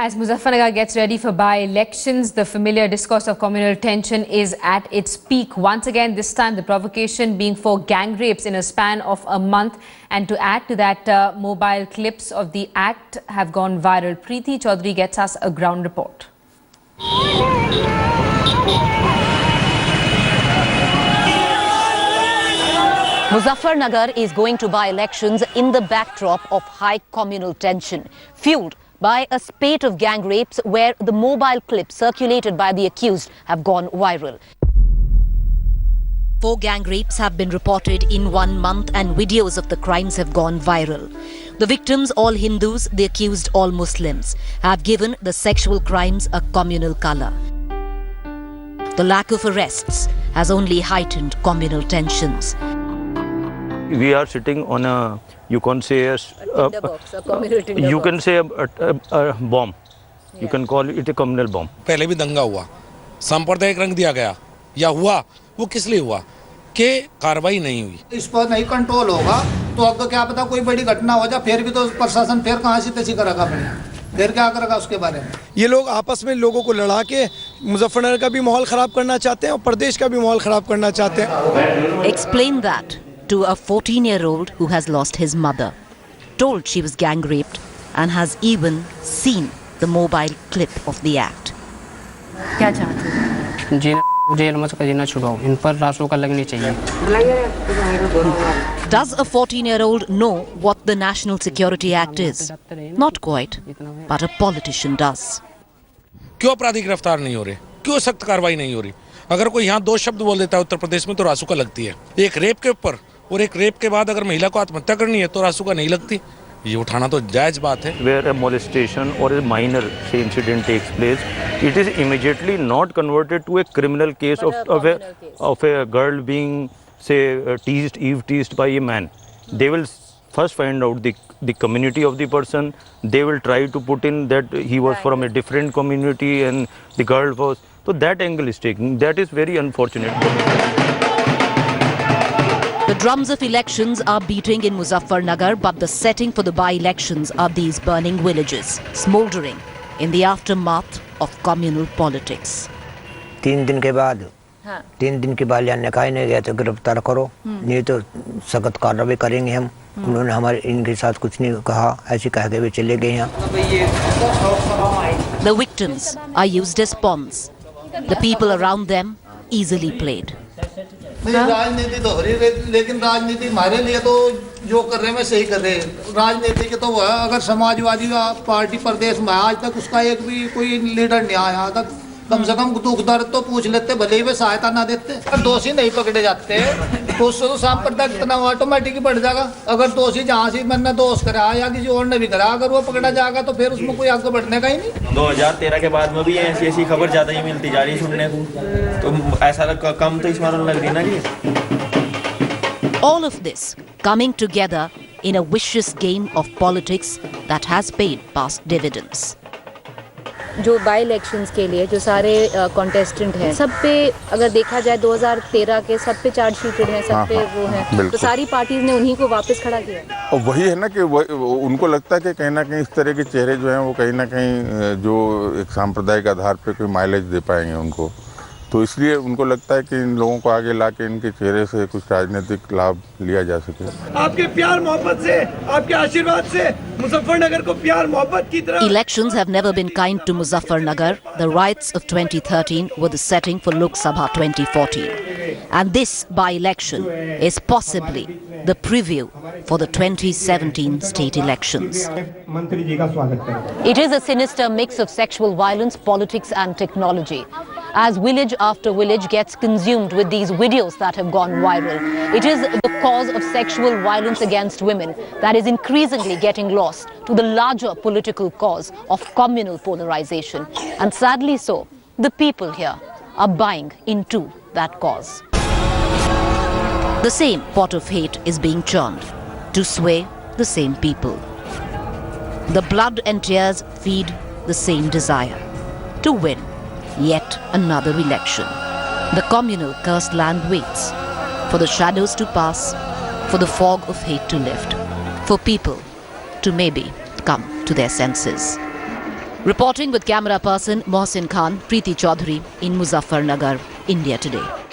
As Muzaffarnagar gets ready for by-elections, the familiar discourse of communal tension is at its peak. Once again, this time the provocation being for gang rapes in a span of a month. And to add to that, mobile clips of the act have gone viral. Preeti Chaudhary gets us a ground report. Muzaffarnagar is going to by-elections in the backdrop of high communal tension, fueled by a spate of gang rapes where the mobile clips circulated by the accused have gone viral. 4 gang rapes have been reported in 1 month and videos of the crimes have gone viral. The victims, all Hindus, the accused, all Muslims, have given the sexual crimes a communal colour. The lack of arrests has only heightened communal tensions. We are sitting on a, you can say, a bomb. Yeah. You can call it a communal bomb. पहले भी दंगा हुआ, सांप्रदायिक रंग दिया गया, या हुआ, वो किस लिए हुआ? कि कार्रवाई नहीं हुई। इस पर नहीं कंट्रोल होगा, तो आपको क्या पता कोई बड़ी घटना हो जाए, फिर भी तो प्रशासन फिर कहाँ से तैसी करेगा अपने, फिर क्या करेगा उसके बारे में? ये लोग आपस में लोगों को लड़ा के मुजफ्फरनगर का भी माहौल खराब करना चाहते हैं और प्रदेश का भी माहौल खराब करना चाहते हैं। Explain that to a 14-year-old who has lost his mother, told she was gang raped and has even seen the mobile clip of the act. क्या चाहते हैं? जेल में जीना छुड़ाओ, इन पर रासुका लगनी चाहिए। Does a 14-year-old know what the National Security Act is? Not quite, but a politician does. क्यों अपराधी गिरफ्तार नहीं हो रहे? क्यों सख्त कार्रवाई नहीं हो रही? अगर कोई यहाँ 2 शब्द बोल देता है उत्तर प्रदेश में तो रासुका लगती है। एक रेप के ऊपर और एक रेप के बाद अगर महिला को आत्महत्या करनी है तो रासुका नहीं लगती। ये उठाना तो जायज बात है। Where a molestation or a minor say incident takes place, it is immediately not converted to a criminal case of a girl being say teased, eve-teased by a man. They will first find out the community of the person. They will try to put in that he was from a different community and the girl was. So that angle is taken. That is very unfortunate. The drums of elections are beating in Muzaffarnagar, but the setting for the by-elections are these burning villages, smouldering in the aftermath of communal politics. 3 दिन के बाद ने कहा नहीं गया तो गिरफ्तार करो, नहीं तो सख्त कार्रवाई करेंगे हम। उन्होंने हमारे इनके साथ कुछ नहीं कहा, ऐसे कह के वे चले गए यहाँ। The victims are used as pawns. The people around them easily played. राजनीति तो हो रही है, लेकिन राजनीति हमारे लिए तो जो कर रहे हैं सही कर रहे हैं। राजनीति के तो वो है, अगर समाजवादी पार्टी प्रदेश में आज तक उसका एक भी कोई लीडर नहीं आया यहाँ तक, कम से कम दुख दर्द तो पूछ लेते, भले ही वे सहायता ना देते। अगर दोषी नहीं पकड़े जाते तो उससे तो सांप्रदायिक कितना ऑटोमेटिक ही बढ़ जाएगा। अगर दोषी जहाँ से मैंने दोष करा या किसी और ने भी करा, अगर वो पकड़ा जाएगा तो फिर उसमें कोई आगे बढ़ने का ही नहीं। 2013 के बाद में भी ऐसी खबर ज्यादा ही मिलती जा रही सुनने को, तो ऐसा कम तो इस बार लग रही ना कि। All of this coming together in a vicious game of politics that has paid past dividends. जो बाई इलेक्शंस के लिए जो सारे कॉन्टेस्टेंट हैं, सब पे अगर देखा जाए 2013 के सब पे चार्जशीटेड हैं, सब पे वो हैं, तो सारी पार्टीज ने उन्हीं को वापस खड़ा किया। और वही है ना कि उनको लगता है कि कहीं ना कहीं इस तरह के चेहरे जो हैं वो कहीं ना कहीं जो एक सांप्रदायिक आधार पे कोई माइलेज दे पाएंगे उनको, तो इसलिए उनको लगता है कि इन लोगों को आगे ला के इनके चेहरे से कुछ राजनीतिक लाभ लिया जा सके। आपके प्यार मोहब्बत से, आपके आशीर्वाद से मुजफ्फरनगर को प्यार मोहब्बत की तरह। Elections have never been kind to Muzaffarnagar. The riots of 2013 were the setting for Lok Sabha 2014. And this by-election is possibly the preview for the 2017 state elections. It is a sinister mix of sexual violence, politics and technology. As village after village gets consumed with these videos that have gone viral, it is the cause of sexual violence against women that is increasingly getting lost to the larger political cause of communal polarization. And sadly so, the people here are buying into that cause. The same pot of hate is being churned to sway the same people. The blood and tears feed the same desire to win yet another election. The communal cursed land waits for the shadows to pass, for the fog of hate to lift, for people to maybe come to their senses. Reporting with camera person Mohsin Khan, Preeti Chaudhary in Muzaffarnagar, India Today.